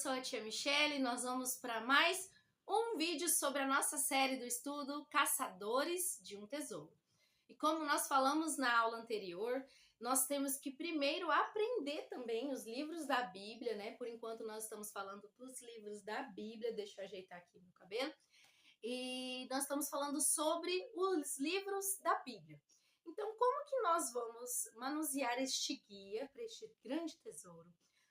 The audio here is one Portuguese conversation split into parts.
sou a tia Michele e nós vamos para mais um vídeo sobre a nossa série do estudo Caçadores de um Tesouro. E como nós falamos na aula anterior, nós temos que primeiro aprender também os livros da Bíblia, né? Por enquanto nós estamos falando dos livros da Bíblia, deixa eu ajeitar aqui meu cabelo. E nós estamos falando sobre os livros da Bíblia. Então, como que nós vamos manusear este guia para este grande tesouro?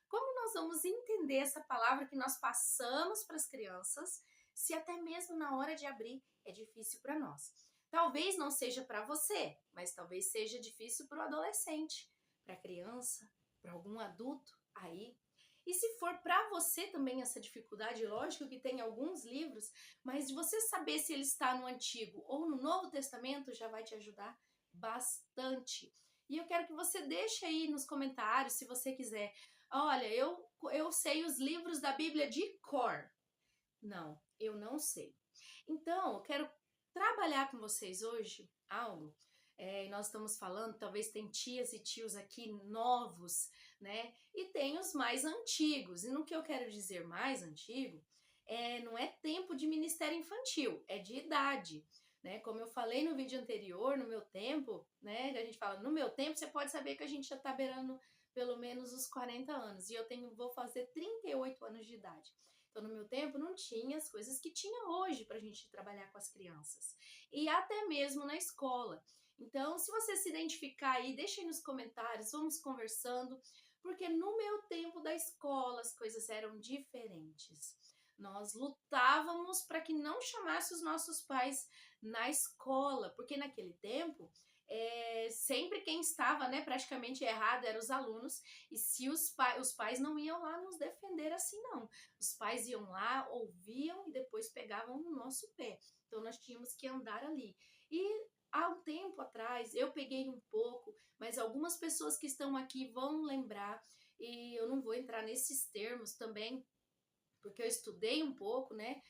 Como nós vamos entender essa palavra que nós passamos para as crianças, se até mesmo na hora de abrir é difícil para nós? Talvez não seja para você, mas talvez seja difícil para o adolescente, para a criança, para algum adulto aí. E se for para você também essa dificuldade, lógico que tem alguns livros, mas de você saber se ele está no Antigo ou no Novo Testamento já vai te ajudar bastante. E eu quero que você deixe aí nos comentários, se você quiser. Olha, eu sei os livros da Bíblia de cor. Não, eu não sei. Então, eu quero trabalhar com vocês hoje algo. Nós estamos falando, talvez tem tias e tios aqui novos, né? E tem os mais antigos. E no que eu quero dizer mais antigo, não é tempo de ministério infantil, é de idade. Né? Como eu falei no vídeo anterior, no meu tempo, né? A gente fala, no meu tempo, você pode saber que a gente já está beirando pelo menos os 40 anos. E eu vou fazer 38 anos de idade. Então, no meu tempo, não tinha as coisas que tinha hoje para a gente trabalhar com as crianças. E até mesmo na escola. Então, se você se identificar aí, deixa aí nos comentários, vamos conversando. Porque no meu tempo da escola, as coisas eram diferentes. Nós lutávamos para que não chamasse os nossos pais na escola, porque naquele tempo sempre quem estava, né, praticamente errado eram os alunos, e se os pais não iam lá nos defender assim não, os pais iam lá, ouviam e depois pegavam no nosso pé, então nós tínhamos que andar ali. E há um tempo atrás eu peguei um pouco, mas algumas pessoas que estão aqui vão lembrar, e eu não vou entrar nesses termos também, porque eu estudei um pouco, né?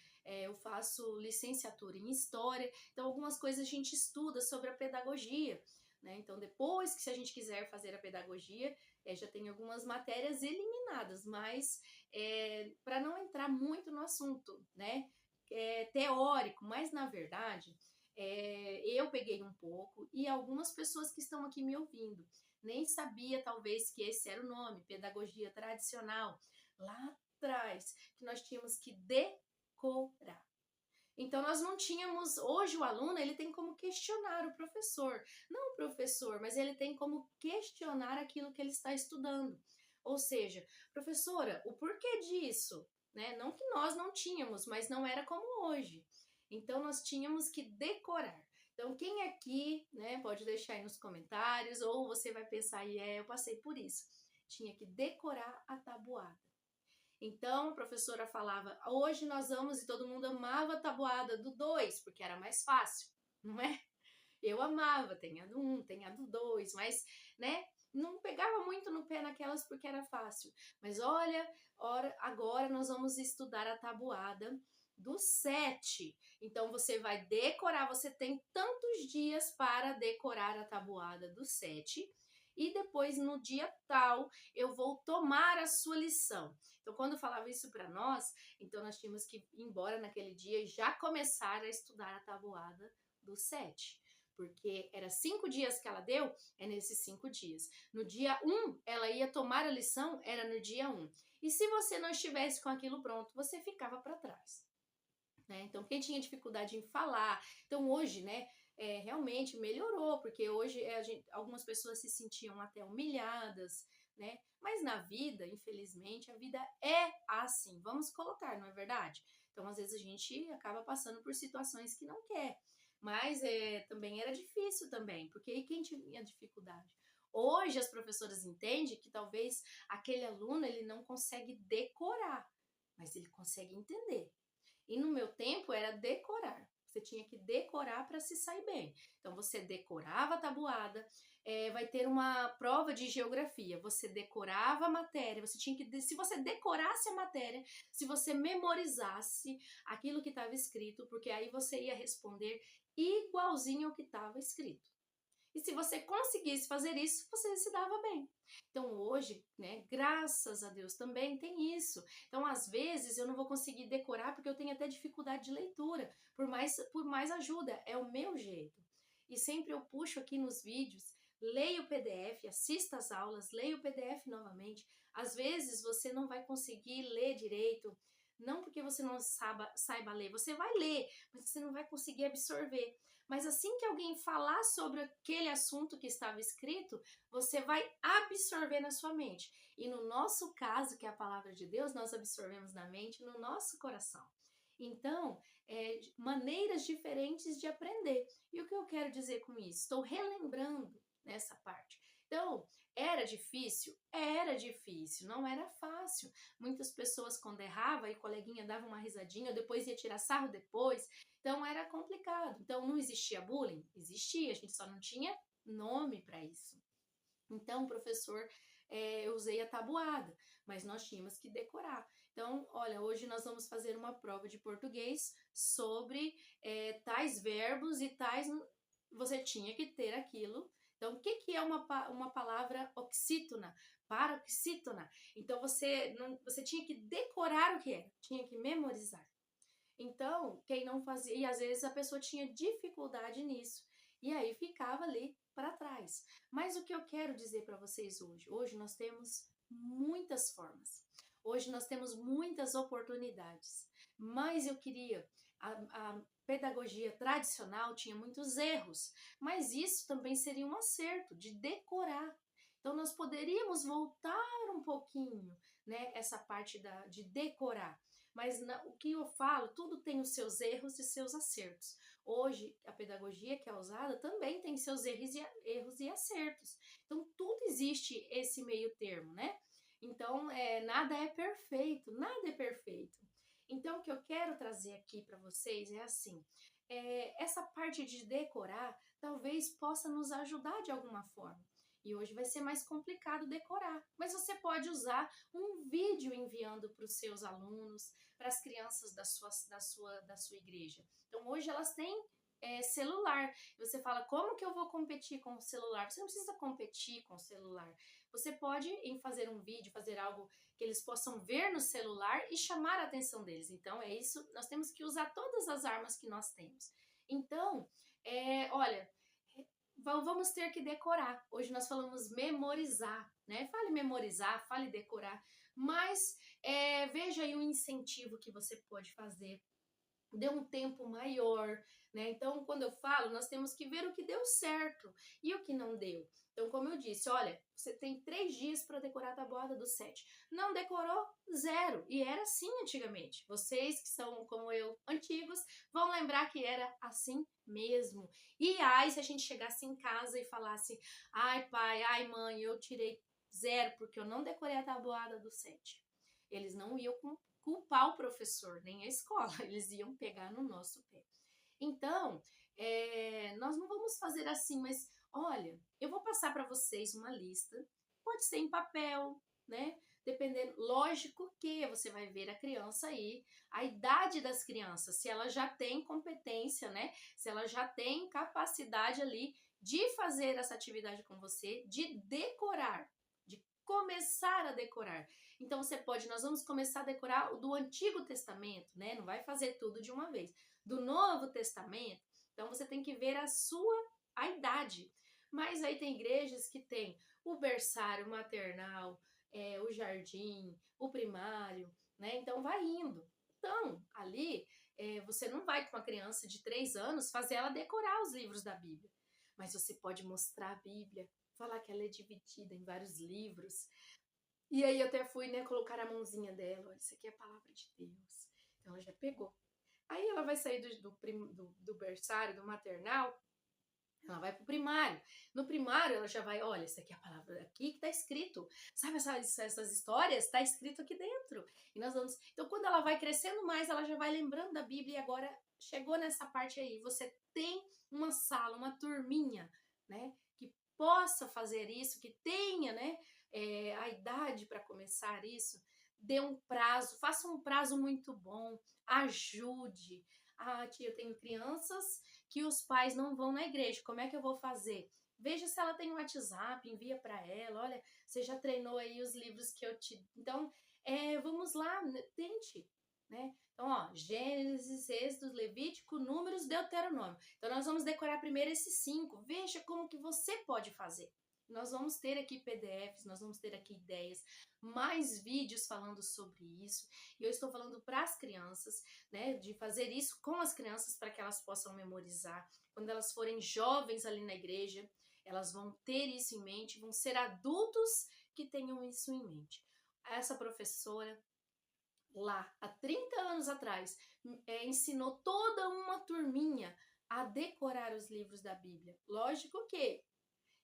Eu faço licenciatura em História, então algumas coisas a gente estuda sobre a pedagogia, né? Então depois que se a gente quiser fazer a pedagogia, já tem algumas matérias eliminadas, mas para não entrar muito no assunto, né? Teórico, mas na verdade eu peguei um pouco e algumas pessoas que estão aqui me ouvindo nem sabia talvez que esse era o nome, pedagogia tradicional. Lá atrás, que nós tínhamos que decorar. Então nós não tínhamos, hoje o aluno ele tem como questionar o professor, não o professor, mas ele tem como questionar aquilo que ele está estudando. Ou seja, professora, o porquê disso? Né? Não que nós não tínhamos, mas não era como hoje. Então nós tínhamos que decorar. Então quem aqui, né, pode deixar aí nos comentários, ou você vai pensar, eu passei por isso. Tinha que decorar a tabuada. Então, a professora falava, hoje nós vamos, e todo mundo amava a tabuada do 2, porque era mais fácil, não é? Eu amava, tem a do 1, tem a do 2, mas, né, não pegava muito no pé naquelas porque era fácil. Mas olha, agora nós vamos estudar a tabuada do 7. Então, você vai decorar, você tem tantos dias para decorar a tabuada do 7, e depois, no dia tal, eu vou tomar a sua lição. Então, quando falava isso para nós, então nós tínhamos que ir embora naquele dia e já começar a estudar a tabuada do 7. Porque era 5 dias que ela deu, é nesses 5 dias. No dia 1, ela ia tomar a lição, era no dia 1. E se você não estivesse com aquilo pronto, você ficava para trás. Né? Então, quem tinha dificuldade em falar, então hoje, né, realmente melhorou, porque hoje algumas pessoas se sentiam até humilhadas, né? Mas na vida, infelizmente, a vida é assim, vamos colocar, não é verdade? Então, às vezes a gente acaba passando por situações que não quer, mas também era difícil também, porque quem tinha dificuldade? Hoje as professoras entendem que talvez aquele aluno ele não consegue decorar, mas ele consegue entender. E no meu tempo era decorar. Você tinha que decorar para se sair bem. Então você decorava a tabuada, vai ter uma prova de geografia. Você decorava a matéria, você tinha que. Se você decorasse a matéria, se você memorizasse aquilo que estava escrito, porque aí você ia responder igualzinho ao que estava escrito. E se você conseguisse fazer isso, você se dava bem. Então hoje, né, graças a Deus também tem isso. Então às vezes eu não vou conseguir decorar porque eu tenho até dificuldade de leitura, por mais ajuda, é o meu jeito. E sempre eu puxo aqui nos vídeos, leia o PDF, assista às aulas, leia o PDF novamente. Às vezes você não vai conseguir ler direito, não porque você não saiba ler, você vai ler, mas você não vai conseguir absorver. Mas assim que alguém falar sobre aquele assunto que estava escrito, você vai absorver na sua mente. E no nosso caso, que é a palavra de Deus, nós absorvemos na mente, no nosso coração. Então, maneiras diferentes de aprender. E o que eu quero dizer com isso? Estou relembrando nessa parte. Então, era difícil? Era difícil, não era fácil. Muitas pessoas quando errava, e o coleguinha dava uma risadinha, depois ia tirar sarro depois, então era complicado. Então não existia bullying? Existia, a gente só não tinha nome para isso. Então, professor, eu usei a tabuada, mas nós tínhamos que decorar. Então, olha, hoje nós vamos fazer uma prova de português sobre tais verbos e tais... Você tinha que ter aquilo. Então, o que é uma palavra oxítona? Paroxítona. Então, você tinha que decorar o que era, tinha que memorizar. Então, quem não fazia... E às vezes a pessoa tinha dificuldade nisso. E aí ficava ali para trás. Mas o que eu quero dizer para vocês hoje? Hoje nós temos muitas formas. Hoje nós temos muitas oportunidades. Mas eu queria... A pedagogia tradicional tinha muitos erros, mas isso também seria um acerto, de decorar. Então nós poderíamos voltar um pouquinho, né, essa parte de decorar. Mas o que eu falo, tudo tem os seus erros e seus acertos. Hoje, a pedagogia que é usada também tem seus erros e acertos. Então, tudo existe esse meio termo, né? Então, nada é perfeito, nada é perfeito. Então, o que eu quero trazer aqui para vocês é assim, essa parte de decorar talvez possa nos ajudar de alguma forma. E hoje vai ser mais complicado decorar, mas você pode usar um vídeo enviando para os seus alunos, para as crianças da sua igreja. Então hoje elas têm celular. Você fala, como que eu vou competir com o celular? Você não precisa competir com o celular. Você pode, em fazer um vídeo, fazer algo que eles possam ver no celular e chamar a atenção deles. Então é isso, nós temos que usar todas as armas que nós temos. Então, olha, vamos ter que decorar. Hoje nós falamos memorizar, né? Fale memorizar, fale decorar, mas veja aí um incentivo que você pode fazer. Dê um tempo maior, né? Então, quando eu falo, nós temos que ver o que deu certo e o que não deu. Então, como eu disse, olha, você tem 3 dias para decorar a tabuada do 7. Não decorou? 0. E era assim antigamente. Vocês que são, como eu, antigos, vão lembrar que era assim mesmo. E aí, se a gente chegasse em casa e falasse, ai pai, ai mãe, eu tirei 0 porque eu não decorei a tabuada do 7. Eles não iam culpar o professor, nem a escola, eles iam pegar no nosso pé. Então, nós não vamos fazer assim, mas olha, eu vou passar para vocês uma lista, pode ser em papel, né? Dependendo, lógico que você vai ver a criança aí, a idade das crianças, se ela já tem competência, né? Se ela já tem capacidade ali de fazer essa atividade com você, de decorar, de começar a decorar. Então você pode, nós vamos começar a decorar o do Antigo Testamento, né? Não vai fazer tudo de uma vez. Do Novo Testamento, então você tem que ver a idade. Mas aí tem igrejas que tem o berçário, o maternal, o jardim, o primário, né? Então vai indo. Então, ali, você não vai com uma criança de 3 anos fazer ela decorar os livros da Bíblia. Mas você pode mostrar a Bíblia, falar que ela é dividida em vários livros. E aí eu até fui, né, colocar a mãozinha dela, olha, isso aqui é a palavra de Deus. Então ela já pegou. Aí ela vai sair do berçário, do maternal, ela vai pro primário. No primário ela já vai, olha, isso aqui é a palavra aqui que tá escrito. Sabe essas histórias? Tá escrito aqui dentro. E nós vamos... Então quando ela vai crescendo mais, ela já vai lembrando da Bíblia e agora chegou nessa parte aí. Você tem uma sala, uma turminha, né, que possa fazer isso, que tenha, né, a idade para começar isso, dê um prazo, faça um prazo muito bom, ajude. Ah, tia, eu tenho crianças que os pais não vão na igreja, como é que eu vou fazer? Veja se ela tem um WhatsApp, envia para ela. Olha, você já treinou aí os livros que eu te... Então, vamos lá, tente, né? Então, ó, Gênesis, Êxodo, Levítico, Números, Deuteronômio. Então, nós vamos decorar primeiro esses 5. Veja como que você pode fazer. Nós vamos ter aqui PDFs, nós vamos ter aqui ideias, mais vídeos falando sobre isso. E eu estou falando para as crianças, né, de fazer isso com as crianças para que elas possam memorizar. Quando elas forem jovens ali na igreja, elas vão ter isso em mente, vão ser adultos que tenham isso em mente. Essa professora, lá há 30 anos atrás, ensinou toda uma turminha a decorar os livros da Bíblia. Lógico que,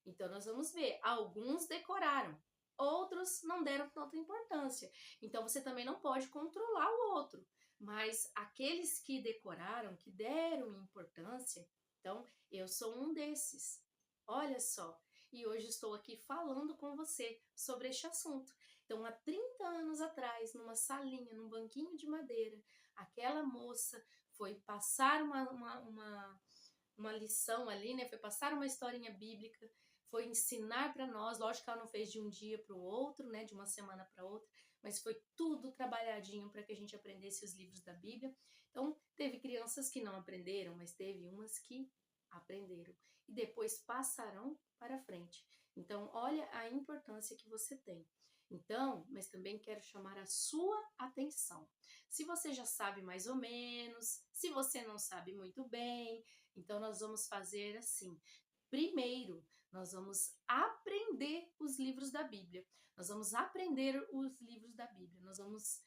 então nós vamos ver, alguns decoraram, outros não deram tanta importância. Então você também não pode controlar o outro, mas aqueles que decoraram, que deram importância, então eu sou um desses. Olha só, e hoje estou aqui falando com você sobre este assunto. Então, há 30 anos atrás, numa salinha, num banquinho de madeira, aquela moça foi passar uma lição ali, né? Foi passar uma historinha bíblica, foi ensinar para nós. Lógico que ela não fez de um dia para o outro, né? De uma semana para outra, mas foi tudo trabalhadinho para que a gente aprendesse os livros da Bíblia. Então, teve crianças que não aprenderam, mas teve umas que aprenderam e depois passarão para frente. Então, olha a importância que você tem. Então, mas também quero chamar a sua atenção. Se você já sabe mais ou menos, se você não sabe muito bem, então nós vamos fazer assim. Primeiro, nós vamos aprender os livros da Bíblia. Nós vamos aprender os livros da Bíblia. Nós vamos,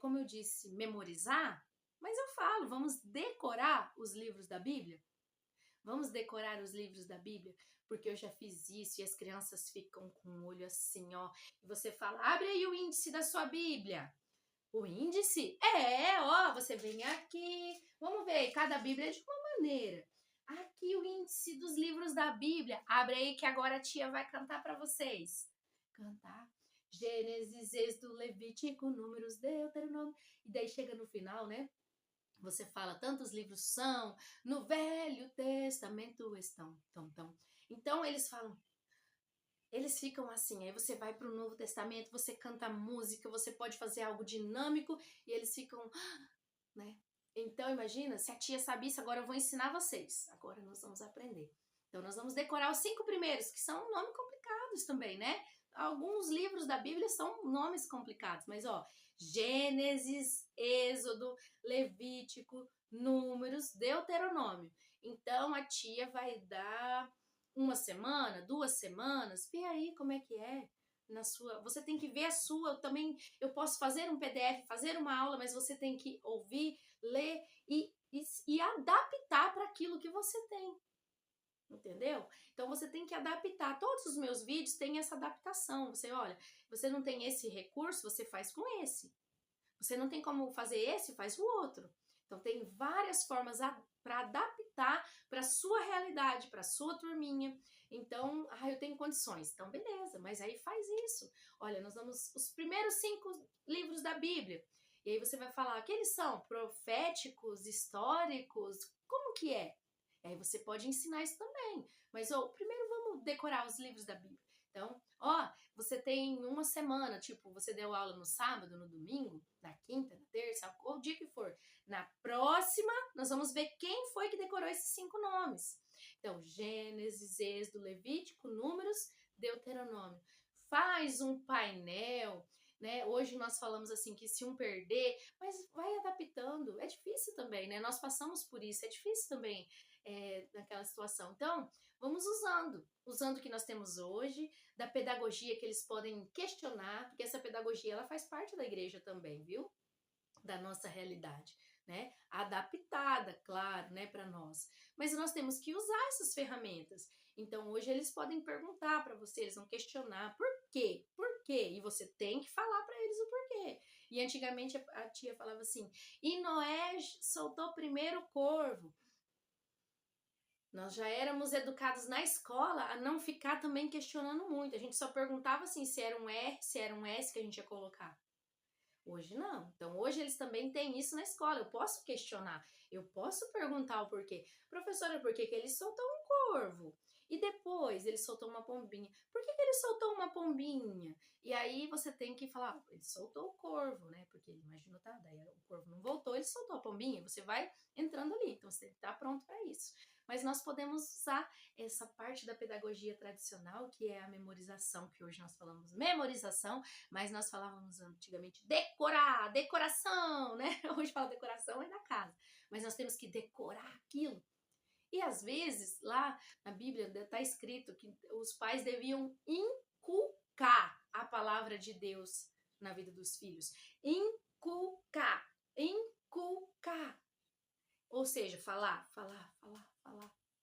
como eu disse, memorizar, mas eu falo, vamos decorar os livros da Bíblia. Vamos decorar os livros da Bíblia? Porque eu já fiz isso e as crianças ficam com o olho assim, ó. E você fala, abre aí o índice da sua Bíblia. O índice? Ó, você vem aqui. Vamos ver, cada Bíblia é de uma maneira. Aqui o índice dos livros da Bíblia. Abre aí que agora a tia vai cantar para vocês. Cantar. Gênesis, Êxodo, Levítico, Números, Deuteronômio. E daí chega no final, né? Você fala, tantos livros são, no Velho Testamento estão, tão. Então eles falam, eles ficam assim, aí você vai para o Novo Testamento, você canta música, você pode fazer algo dinâmico e eles ficam, né? Então imagina, se a tia sabe isso, agora eu vou ensinar vocês, agora nós vamos aprender. Então nós vamos decorar os 5 primeiros, que são nomes complicados também, né? Alguns livros da Bíblia são nomes complicados, mas ó, Gênesis, Êxodo, Levítico, Números, Deuteronômio. Então a tia vai dar uma semana, 2 semanas, vê aí como é que é na sua. Você tem que ver a sua. Eu posso fazer um PDF, fazer uma aula, mas você tem que ouvir, ler e adaptar para aquilo que você tem. Entendeu? Então você tem que adaptar. Todos os meus vídeos têm essa adaptação. Você olha, você não tem esse recurso, você faz com esse. Você não tem como fazer esse, faz o outro. Então tem várias formas para adaptar para a sua realidade, para a sua turminha. Então, eu tenho condições. Então, beleza, mas aí faz isso. Olha, nós vamos os primeiros 5 livros da Bíblia. E aí você vai falar, aqueles são proféticos, históricos, como que é? E aí você pode ensinar isso também. Mas, primeiro vamos decorar os livros da Bíblia. Então, você tem uma semana, tipo, você deu aula no sábado, no domingo, na quinta, na terça, ou o dia que for. Na próxima, nós vamos ver quem foi que decorou esses 5 nomes. Então, Gênesis, Êxodo, Levítico, Números, Deuteronômio. Faz um painel, né? Hoje nós falamos assim que se um perder, mas vai adaptando. É difícil também, né? Nós passamos por isso, é difícil também naquela situação. Então, vamos usando o que nós temos hoje, da pedagogia que eles podem questionar, porque essa pedagogia ela faz parte da igreja também, viu? Da nossa realidade, né? Adaptada, claro, né, para nós. Mas nós temos que usar essas ferramentas. Então, hoje eles podem perguntar para você, eles vão questionar por quê? Por quê? E você tem que falar para eles o porquê. E antigamente a tia falava assim: "E Noé soltou primeiro o corvo". Nós já éramos educados na escola a não ficar também questionando muito. A gente só perguntava assim se era um R, se era um S que a gente ia colocar. Hoje não. Então hoje eles também têm isso na escola. Eu posso questionar, eu posso perguntar o porquê. Professora, por que ele soltou um corvo? E depois ele soltou uma pombinha. Por que ele soltou uma pombinha? E aí você tem que falar, ele soltou o corvo, né? Porque ele imaginou, tá, daí o corvo não voltou, ele soltou a pombinha, você vai entrando ali, então você tem que estar pronto para isso. Mas nós podemos usar essa parte da pedagogia tradicional, que é a memorização, que hoje nós falamos memorização, mas nós falávamos antigamente decorar, decoração, né? Hoje fala decoração é da casa, mas nós temos que decorar aquilo. E às vezes, lá na Bíblia está escrito que os pais deviam inculcar a palavra de Deus na vida dos filhos. Inculcar, inculcar. Ou seja, falar,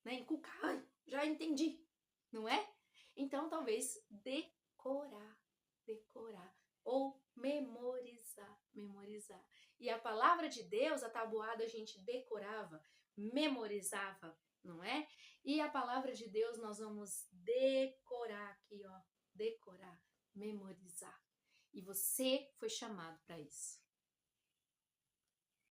né? Inculcar, ai, já entendi, não é? Então, talvez decorar, ou memorizar. E a palavra de Deus, a tabuada, a gente decorava, memorizava, não é? E a palavra de Deus nós vamos decorar aqui, ó, decorar, memorizar. E você foi chamado para isso.